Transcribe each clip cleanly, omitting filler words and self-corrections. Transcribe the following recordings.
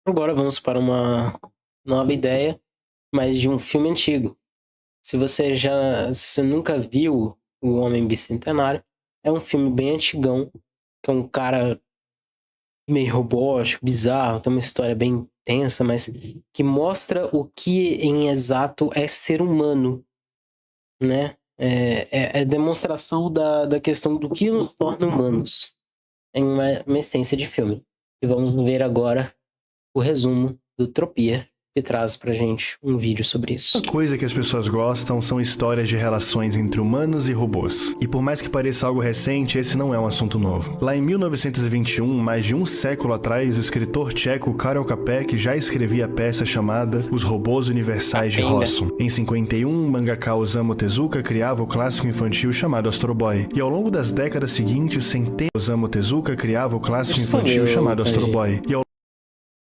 Agora vamos para uma nova ideia, mas de um filme antigo. Se você nunca viu O Homem Bicentenário, é um filme bem antigão, que é um cara meio robótico, bizarro, tem uma história bem tensa, mas que mostra o que em exato é ser humano, né? É demonstração da questão do que nos torna humanos, em uma essência de filme. E vamos ver agora o resumo do Tropia, que traz pra gente um vídeo sobre isso. Uma coisa que as pessoas gostam são histórias de relações entre humanos e robôs. E por mais que pareça algo recente, esse não é um assunto novo. Lá em 1921, mais de um século atrás, o escritor tcheco Karel Čapek já escrevia a peça chamada Os Robôs Universais de Rossum. Em 51, o mangaka Osamu Tezuka criava o clássico infantil chamado Astro Boy. E ao longo das décadas seguintes, Osamu Tezuka criava o clássico infantil chamado Astro Boy.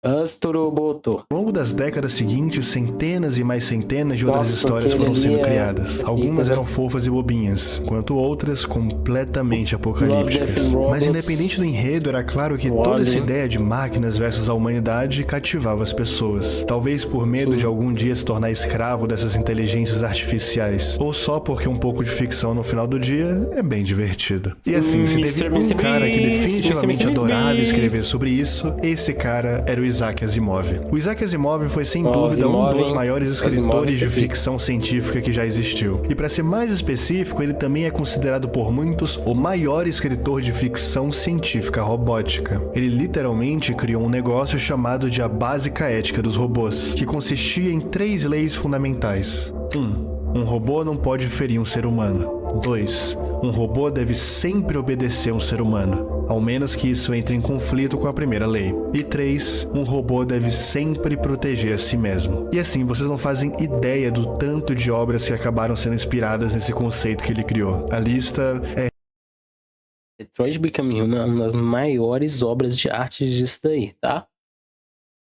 Astroboto. Ao longo das décadas seguintes, centenas e mais centenas de outras histórias foram sendo criadas. Algumas eram fofas e bobinhas, enquanto outras completamente apocalípticas. Mas independente do enredo, era claro que toda essa ideia de máquinas versus a humanidade cativava as pessoas. Talvez por medo de algum dia se tornar escravo dessas inteligências artificiais, ou só porque um pouco de ficção no final do dia é bem divertido. E assim, se teve um cara que definitivamente adorava escrever sobre isso, esse cara era o Isaac Asimov. O Isaac Asimov foi sem dúvida um dos maiores escritores de ficção científica que já existiu. E para ser mais específico, ele também é considerado por muitos o maior escritor de ficção científica robótica. Ele literalmente criou um negócio chamado de a Básica Ética dos Robôs, que consistia em 3 leis fundamentais. 1. Um robô não pode ferir um ser humano. 2. Um robô deve sempre obedecer um ser humano, ao menos que isso entre em conflito com a primeira lei. E 3. Um robô deve sempre proteger a si mesmo. E assim, vocês não fazem ideia do tanto de obras que acabaram sendo inspiradas nesse conceito que ele criou. A lista é... Detroit Become Human é uma das maiores obras de arte disso daí, tá?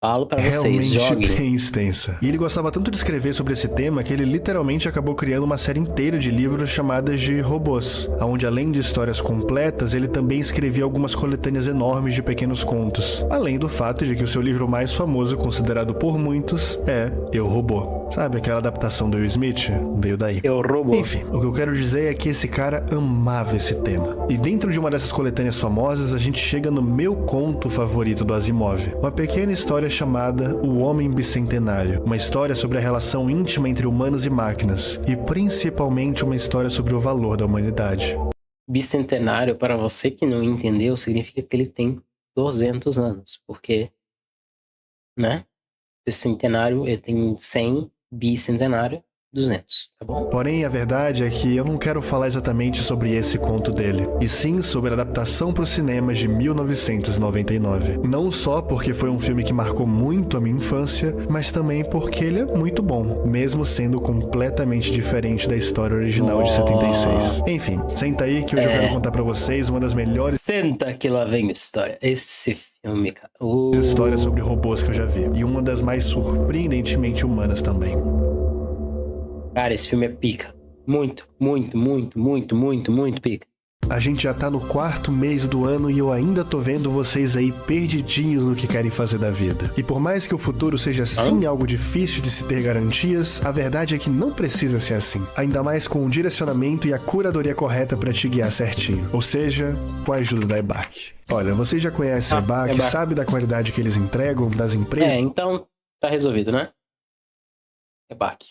Falo pra vocês, joguem. Bem extensa. E ele gostava tanto de escrever sobre esse tema que ele literalmente acabou criando uma série inteira de livros chamadas de Robôs, onde além de histórias completas, ele também escrevia algumas coletâneas enormes de pequenos contos. Além do fato de que o seu livro mais famoso, considerado por muitos, é Eu, Robô. Sabe aquela adaptação do Will Smith? Veio daí. Eu, Robô. Enfim, o que eu quero dizer é que esse cara amava esse tema. E dentro de uma dessas coletâneas famosas, a gente chega no meu conto favorito do Asimov. Uma pequena história chamada O Homem Bicentenário. Uma história sobre a relação íntima entre humanos e máquinas. E principalmente uma história sobre o valor da humanidade. Bicentenário, para você que não entendeu, significa que ele tem 200 anos. Porque, né? Esse centenário, ele tem 100, bicentenário, 200, tá bom? Porém, a verdade é que eu não quero falar exatamente sobre esse conto dele, e sim sobre a adaptação para os cinemas de 1999. Não só porque foi um filme que marcou muito a minha infância, mas também porque ele é muito bom, mesmo sendo completamente diferente da história original de 76. Enfim, senta aí que hoje eu quero contar pra vocês uma das melhores... Senta que lá vem a história. Esse filme, cara. Histórias sobre robôs que eu já vi, e uma das mais surpreendentemente humanas também. Cara, esse filme é pica. Muito, muito, muito, muito, muito, muito pica. A gente já tá no 4º mês do ano e eu ainda tô vendo vocês aí perdidinhos no que querem fazer da vida. E por mais que o futuro seja sim algo difícil de se ter garantias, a verdade é que não precisa ser assim. Ainda mais com o direcionamento e a curadoria correta pra te guiar certinho. Ou seja, com a ajuda da EBAC. Olha, vocês já conhecem a EBAC, sabe da qualidade que eles entregam das empresas? Então tá resolvido, né? EBAC.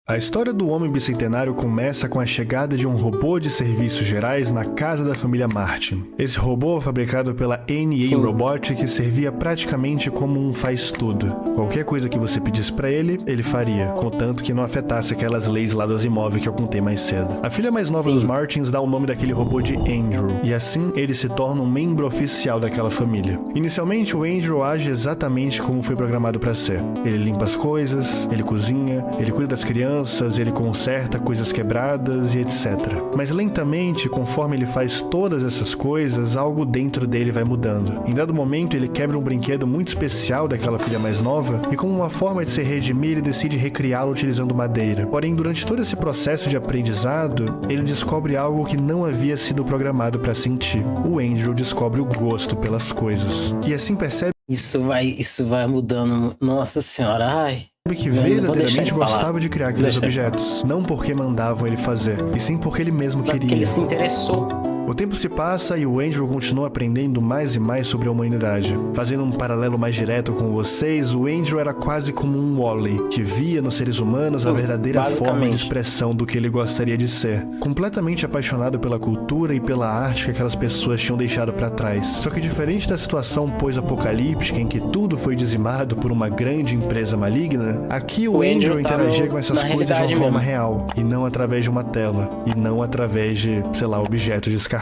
A história do Homem Bicentenário começa com a chegada de um robô de serviços gerais na casa da família Martin. Esse robô, fabricado pela NA Robotics, servia praticamente como um faz-tudo. Qualquer coisa que você pedisse pra ele, ele faria, contanto que não afetasse aquelas leis lá do Asimov que eu contei mais cedo. A filha mais nova dos Martins dá o nome daquele robô de Andrew, e assim ele se torna um membro oficial daquela família. Inicialmente, o Andrew age exatamente como foi programado pra ser. Ele limpa as coisas, ele cozinha, ele cuida das crianças, ele conserta coisas quebradas e etc. Mas lentamente, conforme ele faz todas essas coisas, algo dentro dele vai mudando. Em dado momento, ele quebra um brinquedo muito especial daquela filha mais nova e, como uma forma de se redimir, ele decide recriá-lo utilizando madeira. Porém, durante todo esse processo de aprendizado, ele descobre algo que não havia sido programado para sentir. O Andrew descobre o gosto pelas coisas. E assim percebe Isso vai mudando. Nossa senhora, ai. Que verdadeiramente gostava de criar aqueles objetos. Não porque mandavam ele fazer, e sim porque ele mesmo queria. Porque ele se interessou. O tempo se passa e o Andrew continua aprendendo mais e mais sobre a humanidade. Fazendo um paralelo mais direto com vocês, o Andrew era quase como um Wall-E, que via nos seres humanos a verdadeira forma de expressão do que ele gostaria de ser. Completamente apaixonado pela cultura e pela arte que aquelas pessoas tinham deixado para trás. Só que diferente da situação pós-apocalíptica em que tudo foi dizimado por uma grande empresa maligna, aqui o Andrew interagia com essas coisas de uma forma real, e não através de uma tela, e não através de, sei lá, objetos descartados.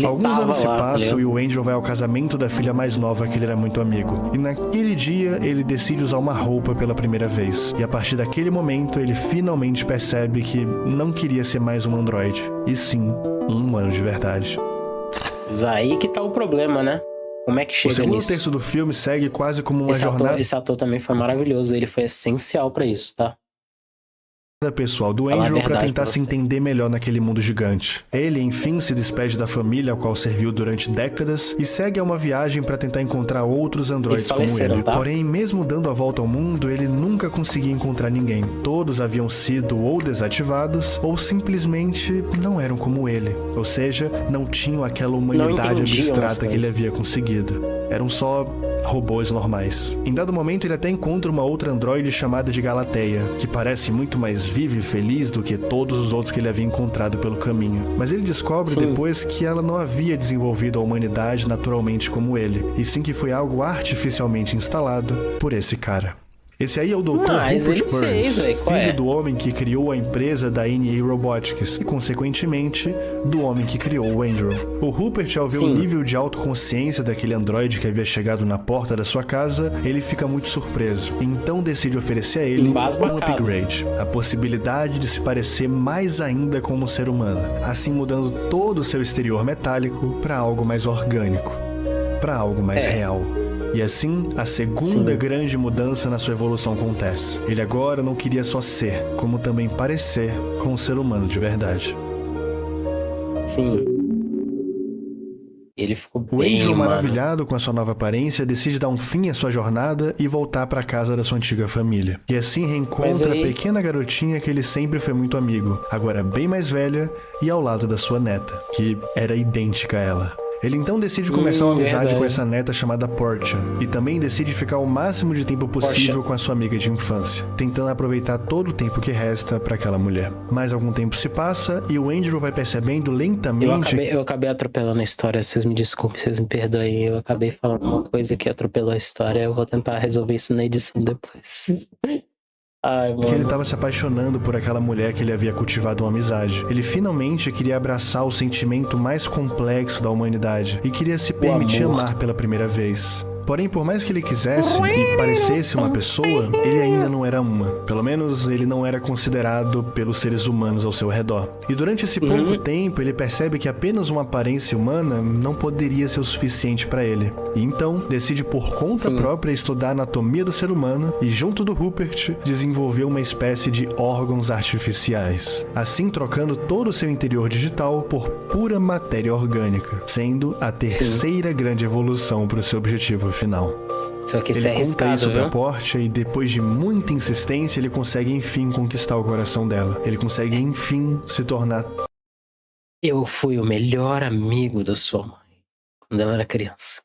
Alguns anos se passam e o Andrew vai ao casamento da filha mais nova que ele era muito amigo. E naquele dia ele decide usar uma roupa pela primeira vez. E a partir daquele momento ele finalmente percebe que não queria ser mais um androide, e sim um humano de verdade. Mas aí que tá o problema, né? Como é que chega nisso? O segundo terço do filme segue quase como uma jornada... Esse ator também foi maravilhoso, ele foi essencial pra isso, tá? Pessoal do Andrew para tentar se entender melhor naquele mundo gigante. Ele, enfim, se despede da família ao qual serviu durante décadas e segue a uma viagem para tentar encontrar outros androides como ele. Tá? Porém, mesmo dando a volta ao mundo, ele nunca conseguia encontrar ninguém. Todos haviam sido ou desativados ou simplesmente não eram como ele. Ou seja, não tinham aquela humanidade abstrata que ele havia conseguido. Eram só robôs normais. Em dado momento, ele até encontra uma outra androide chamada de Galateia, que parece muito mais viva e feliz do que todos os outros que ele havia encontrado pelo caminho. Mas ele descobre depois que ela não havia desenvolvido a humanidade naturalmente como ele, e sim que foi algo artificialmente instalado por esse cara. Esse aí é o Dr. Rupert Burns, filho do homem que criou a empresa da NA Robotics e, consequentemente, do homem que criou o Andrew. O Rupert, ao ver o nível de autoconsciência daquele androide que havia chegado na porta da sua casa, ele fica muito surpreso. Então decide oferecer a ele um upgrade, a possibilidade de se parecer mais ainda como um ser humano, assim mudando todo o seu exterior metálico para algo mais orgânico, para algo mais real. E assim, a segunda grande mudança na sua evolução acontece. Ele agora não queria só ser, como também parecer com um ser humano de verdade. Sim. Ele ficou bem, o Andrew, maravilhado com a sua nova aparência, decide dar um fim à sua jornada e voltar para a casa da sua antiga família. E assim reencontra a pequena garotinha que ele sempre foi muito amigo, agora bem mais velha e ao lado da sua neta, que era idêntica a ela. Ele então decide começar uma amizade com essa neta chamada Portia, e também decide ficar o máximo de tempo possível com a sua amiga de infância, tentando aproveitar todo o tempo que resta para aquela mulher. Mas algum tempo se passa e o Andrew vai percebendo lentamente... Eu acabei atropelando a história, vocês me desculpem, vocês me perdoem, eu acabei falando uma coisa que atropelou a história, eu vou tentar resolver isso na edição depois. Ai, porque ele estava se apaixonando por aquela mulher que ele havia cultivado uma amizade. Ele finalmente queria abraçar o sentimento mais complexo da humanidade e queria se permitir amar pela primeira vez. Porém, por mais que ele quisesse e parecesse uma pessoa, ele ainda não era uma. Pelo menos, ele não era considerado pelos seres humanos ao seu redor. E durante esse pouco tempo, ele percebe que apenas uma aparência humana não poderia ser o suficiente para ele. E então, decide por conta própria estudar a anatomia do ser humano e, junto do Rupert, desenvolver uma espécie de órgãos artificiais. Assim, trocando todo o seu interior digital por pura matéria orgânica, sendo a terceira grande evolução para o seu objetivo final. Só que ele conta isso pra Portia e depois de muita insistência ele consegue enfim conquistar o coração dela. Ele consegue enfim se tornar... Eu fui o melhor amigo da sua mãe quando ela era criança.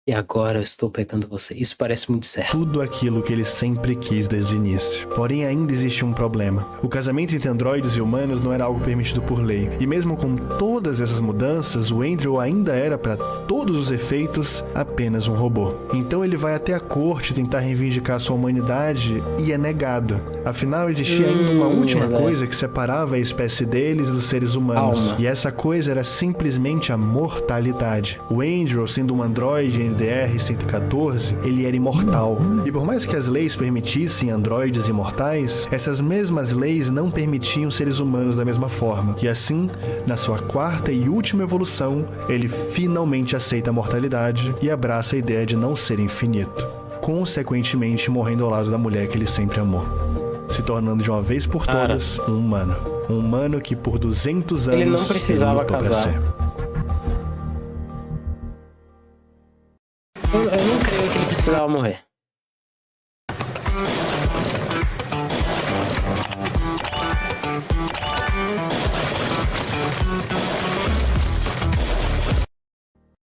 E agora eu estou pegando você. Isso parece muito certo. Tudo aquilo que ele sempre quis desde o início. Porém, ainda existe um problema. O casamento entre androides e humanos não era algo permitido por lei. E mesmo com todas essas mudanças, o Andrew ainda era, para todos os efeitos, apenas um robô. Então ele vai até a corte tentar reivindicar sua humanidade e é negado. Afinal, existia ainda uma última coisa que separava a espécie deles dos seres humanos. E essa coisa era simplesmente a mortalidade. O Andrew, sendo um androide NDR-114, ele era imortal. E por mais que as leis permitissem androides imortais, essas mesmas leis não permitiam seres humanos da mesma forma. E assim, na sua quarta e última evolução, ele finalmente aceita a mortalidade e abraça a ideia de não ser infinito, consequentemente morrendo ao lado da mulher que ele sempre amou, se tornando de uma vez por todas um humano. Um humano que por 200 anos ele não precisava casar. Eu não creio que ele precisava morrer.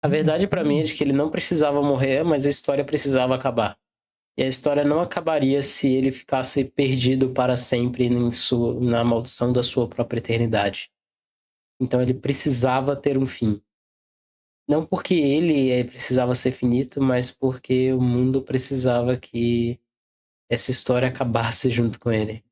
A verdade pra mim é de que ele não precisava morrer, mas a história precisava acabar. E a história não acabaria se ele ficasse perdido para sempre na maldição da sua própria eternidade. Então ele precisava ter um fim. Não porque ele precisava ser finito, mas porque o mundo precisava que essa história acabasse junto com ele.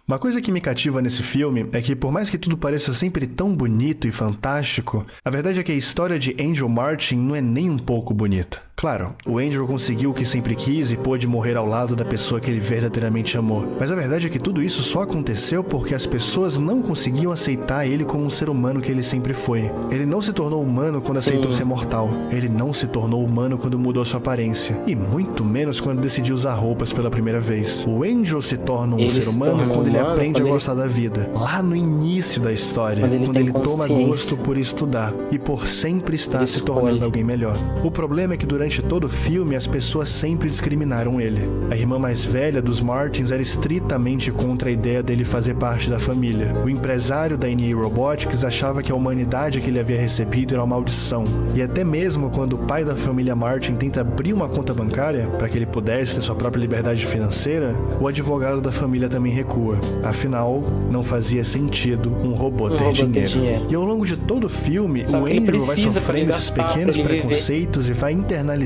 Uma coisa que me cativa nesse filme é que, por mais que tudo pareça sempre tão bonito e fantástico, a verdade é que a história de Andrew Martin não é nem um pouco bonita. Claro, o Andrew conseguiu o que sempre quis e pôde morrer ao lado da pessoa que ele verdadeiramente amou. Mas a verdade é que tudo isso só aconteceu porque as pessoas não conseguiam aceitar ele como um ser humano que ele sempre foi. Ele não se tornou humano quando aceitou ser mortal. Ele não se tornou humano quando mudou sua aparência. E muito menos quando decidiu usar roupas pela primeira vez. O Andrew se torna um ser humano quando ele aprende a gostar da vida. Lá no início da história. Quando ele toma gosto por estudar. E por sempre estar se tornando alguém melhor. O problema é que durante todo o filme, as pessoas sempre discriminaram ele. A irmã mais velha dos Martins era estritamente contra a ideia dele fazer parte da família. O empresário da NA Robotics achava que a humanidade que ele havia recebido era uma maldição. E até mesmo quando o pai da família Martin tenta abrir uma conta bancária para que ele pudesse ter sua própria liberdade financeira, o advogado da família também recua. Afinal, não fazia sentido um robô ter dinheiro. E ao longo de todo o filme, o Andrew vai sofrendo esses pequenos preconceitos e vai internalizando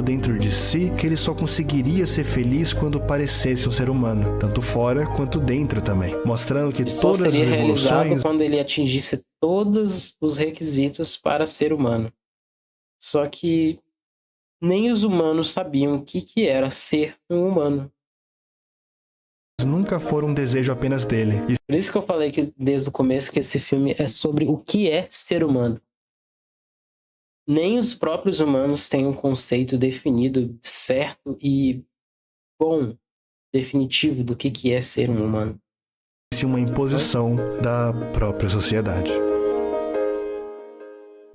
dentro de si que ele só conseguiria ser feliz quando parecesse um ser humano, tanto fora quanto dentro também, mostrando que todas as evoluções realizado quando ele atingisse todos os requisitos para ser humano. Só que nem os humanos sabiam o que era ser um humano. Nunca foram um desejo apenas dele. Por isso que eu falei que desde o começo que esse filme é sobre o que é ser humano. Nem os próprios humanos têm um conceito definido, certo e bom, definitivo do que é ser um humano. Uma imposição da própria sociedade.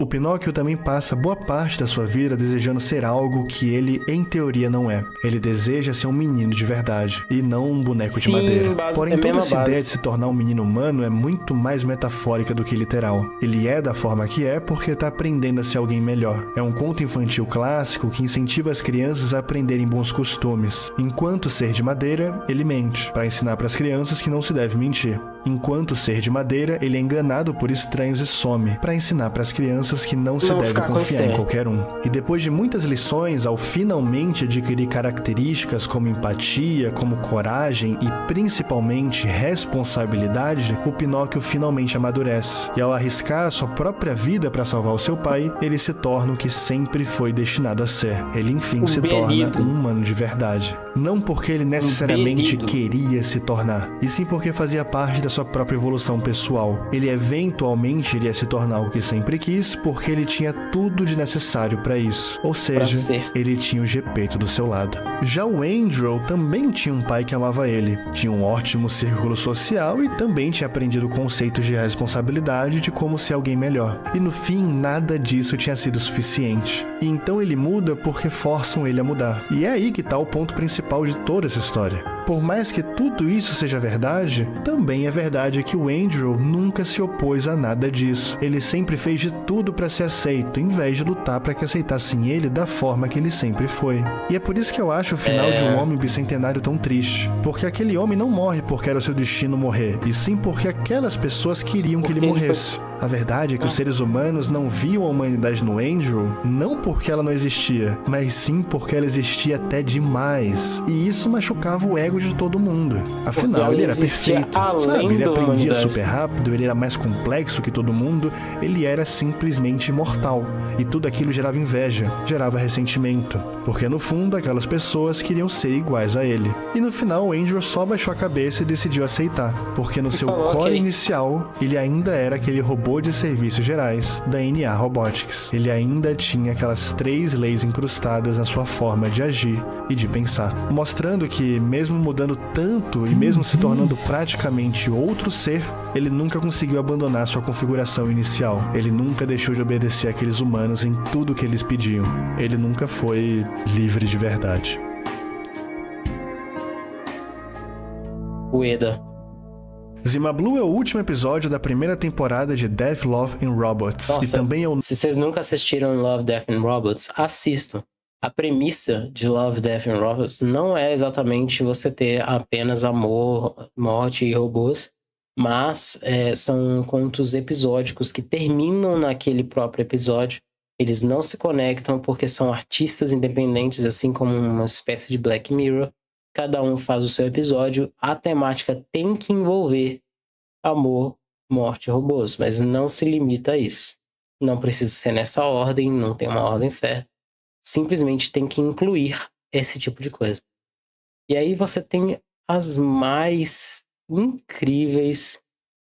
O Pinóquio também passa boa parte da sua vida desejando ser algo que ele, em teoria, não é. Ele deseja ser um menino de verdade, e não um boneco de madeira. Porém, toda essa ideia de se tornar um menino humano é muito mais metafórica do que literal. Ele é da forma que é porque está aprendendo a ser alguém melhor. É um conto infantil clássico que incentiva as crianças a aprenderem bons costumes. Enquanto ser de madeira, ele mente, para ensinar para as crianças que não se deve mentir. Enquanto ser de madeira, ele é enganado por estranhos e some, para ensinar para as crianças que não se deve confiar em qualquer um. E depois de muitas lições, ao finalmente adquirir características como empatia, como coragem e principalmente responsabilidade, o Pinóquio finalmente amadurece. E ao arriscar a sua própria vida para salvar o seu pai, ele se torna o que sempre foi destinado a ser. Ele enfim se torna um humano de verdade. Não porque ele necessariamente queria se tornar, e sim porque fazia parte da sua própria evolução pessoal. Ele eventualmente iria se tornar o que sempre quis, porque ele tinha tudo de necessário para isso. Ou seja, ele tinha o Gepeto do seu lado. Já o Andrew também tinha um pai que amava ele, tinha um ótimo círculo social e também tinha aprendido conceitos de responsabilidade de como ser alguém melhor. E no fim, nada disso tinha sido suficiente. E então ele muda porque forçam ele a mudar. E é aí que está o ponto principal de toda essa história. Por mais que tudo isso seja verdade, também é verdade que o Andrew nunca se opôs a nada disso. Ele sempre fez de tudo para ser aceito, em vez de lutar para que aceitassem ele da forma que ele sempre foi. E é por isso que eu acho o final de Um Homem Bicentenário tão triste. Porque aquele homem não morre porque era o seu destino morrer, e sim porque aquelas pessoas queriam que ele morresse. A verdade é que os seres humanos não viam a humanidade no Andrew, não porque ela não existia, mas sim porque ela existia até demais. E isso machucava o ego de todo mundo. Afinal, ele era perfeito, sabe? Ele aprendia super rápido, ele era mais complexo que todo mundo, ele era simplesmente imortal. E tudo aquilo gerava inveja, gerava ressentimento, porque no fundo aquelas pessoas queriam ser iguais a ele. E no final, o Andrew só baixou a cabeça e decidiu aceitar, porque no seu core inicial, ele ainda era aquele robô de serviços gerais da NA Robotics. Ele ainda tinha aquelas 3 leis incrustadas na sua forma de agir e de pensar, mostrando que, mesmo mudando tanto e mesmo se tornando praticamente outro ser, ele nunca conseguiu abandonar sua configuração inicial. Ele nunca deixou de obedecer àqueles humanos em tudo que eles pediam. Ele nunca foi livre de verdade. Ueda. Zima Blue é o último episódio da primeira temporada de Death, Love and Robots. Nossa, e também é o... se vocês nunca assistiram Love, Death and Robots, assistam. A premissa de Love, Death and Robots não é exatamente você ter apenas amor, morte e robôs, mas são contos episódicos que terminam naquele próprio episódio. Eles não se conectam porque são artistas independentes, assim como uma espécie de Black Mirror. Cada um faz o seu episódio. A temática tem que envolver amor, morte e robôs, mas não se limita a isso. Não precisa ser nessa ordem, não tem uma ordem certa. Simplesmente tem que incluir esse tipo de coisa. E aí você tem as mais incríveis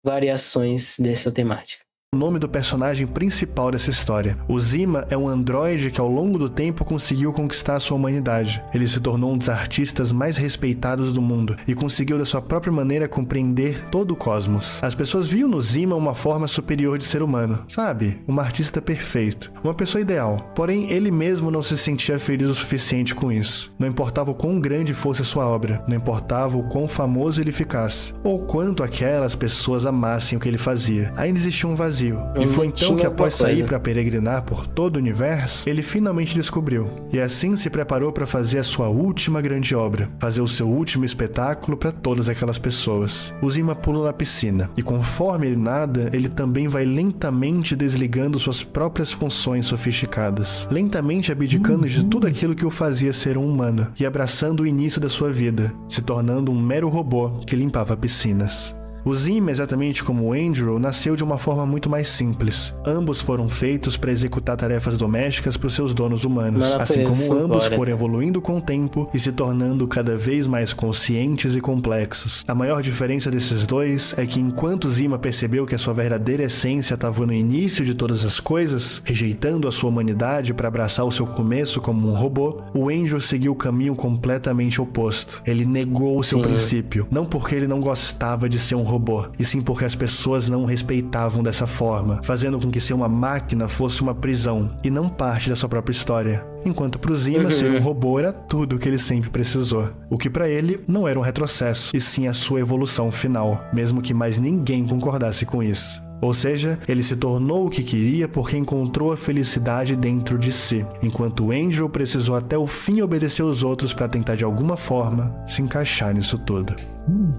variações dessa temática. O nome do personagem principal dessa história. O Zima é um androide que ao longo do tempo conseguiu conquistar sua humanidade. Ele se tornou um dos artistas mais respeitados do mundo e conseguiu da sua própria maneira compreender todo o cosmos. As pessoas viam no Zima uma forma superior de ser humano, sabe? Um artista perfeito, uma pessoa ideal. Porém, ele mesmo não se sentia feliz o suficiente com isso. Não importava o quão grande fosse a sua obra, não importava o quão famoso ele ficasse, ou quanto aquelas pessoas amassem o que ele fazia. Ainda existia um vazio. E foi então que, após sair para peregrinar por todo o universo, ele finalmente descobriu. E assim se preparou para fazer a sua última grande obra, fazer o seu último espetáculo para todas aquelas pessoas. O Zima pula na piscina, e conforme ele nada, ele também vai lentamente desligando suas próprias funções sofisticadas, lentamente abdicando de tudo aquilo que o fazia ser um humano, e abraçando o início da sua vida, se tornando um mero robô que limpava piscinas. O Zima, exatamente como o Andrew, nasceu de uma forma muito mais simples. Ambos foram feitos para executar tarefas domésticas para os seus donos humanos, assim como ambos foram evoluindo com o tempo e se tornando cada vez mais conscientes e complexos. A maior diferença desses dois é que enquanto Zima percebeu que a sua verdadeira essência estava no início de todas as coisas, rejeitando a sua humanidade para abraçar o seu começo como um robô, o Andrew seguiu o caminho completamente oposto. Ele negou o seu princípio, não porque ele não gostava de ser um robô, e sim porque as pessoas não o respeitavam dessa forma, fazendo com que ser uma máquina fosse uma prisão e não parte da sua própria história. Enquanto pro Zima, ser um robô era tudo o que ele sempre precisou. O que para ele não era um retrocesso, e sim a sua evolução final, mesmo que mais ninguém concordasse com isso. Ou seja, ele se tornou o que queria porque encontrou a felicidade dentro de si, enquanto o Angel precisou até o fim obedecer os outros para tentar de alguma forma se encaixar nisso tudo.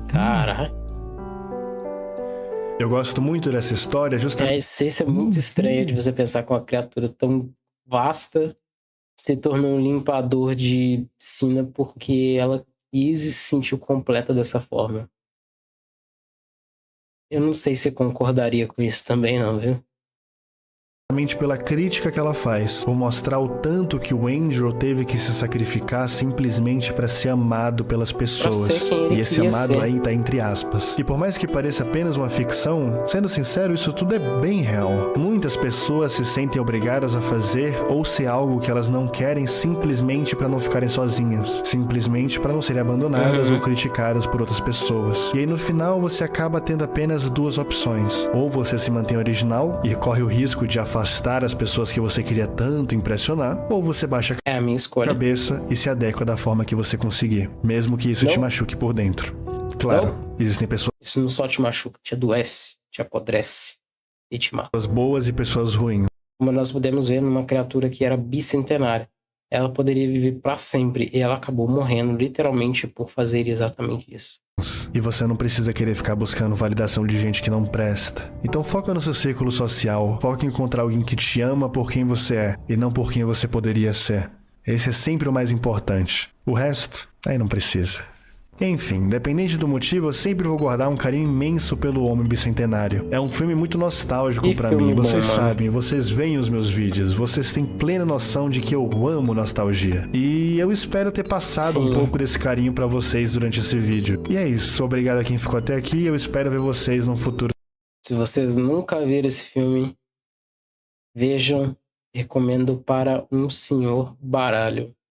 Cara... Eu gosto muito dessa história justamente... A essência é muito estranha de você pensar que uma criatura tão vasta se tornou um limpador de piscina porque ela quis e se sentiu completa dessa forma. Eu não sei se eu concordaria com isso também não, viu? Pela crítica que ela faz, por mostrar o tanto que o Andrew teve que se sacrificar simplesmente para ser amado pelas pessoas. E esse amado aí tá entre aspas. E por mais que pareça apenas uma ficção, sendo sincero, isso tudo é bem real. Muitas pessoas se sentem obrigadas a fazer ou ser algo que elas não querem simplesmente para não ficarem sozinhas, simplesmente para não serem abandonadas ou criticadas por outras pessoas. E aí no final você acaba tendo apenas duas opções: ou você se mantém original e corre o risco de afastar as pessoas que você queria tanto impressionar, ou você baixa a minha escolha. Cabeça e se adequa da forma que você conseguir, mesmo que isso te machuque por dentro. Claro, existem pessoas... Isso não só te machuca, te adoece, te apodrece e te mata. Pessoas boas e pessoas ruins. Como nós podemos ver numa criatura que era bicentenária. Ela poderia viver para sempre e ela acabou morrendo literalmente por fazer exatamente isso. E você não precisa querer ficar buscando validação de gente que não presta. Então foca no seu círculo social, foca em encontrar alguém que te ama por quem você é e não por quem você poderia ser. Esse é sempre o mais importante. O resto, aí não precisa. Enfim, independente do motivo, eu sempre vou guardar um carinho imenso pelo Homem Bicentenário. É um filme muito nostálgico pra mim, vocês sabem, vocês veem os meus vídeos, vocês têm plena noção de que eu amo nostalgia. E eu espero ter passado um pouco desse carinho pra vocês durante esse vídeo. E é isso, obrigado a quem ficou até aqui, eu espero ver vocês no futuro. Se vocês nunca viram esse filme, vejam, recomendo para um senhor baralho.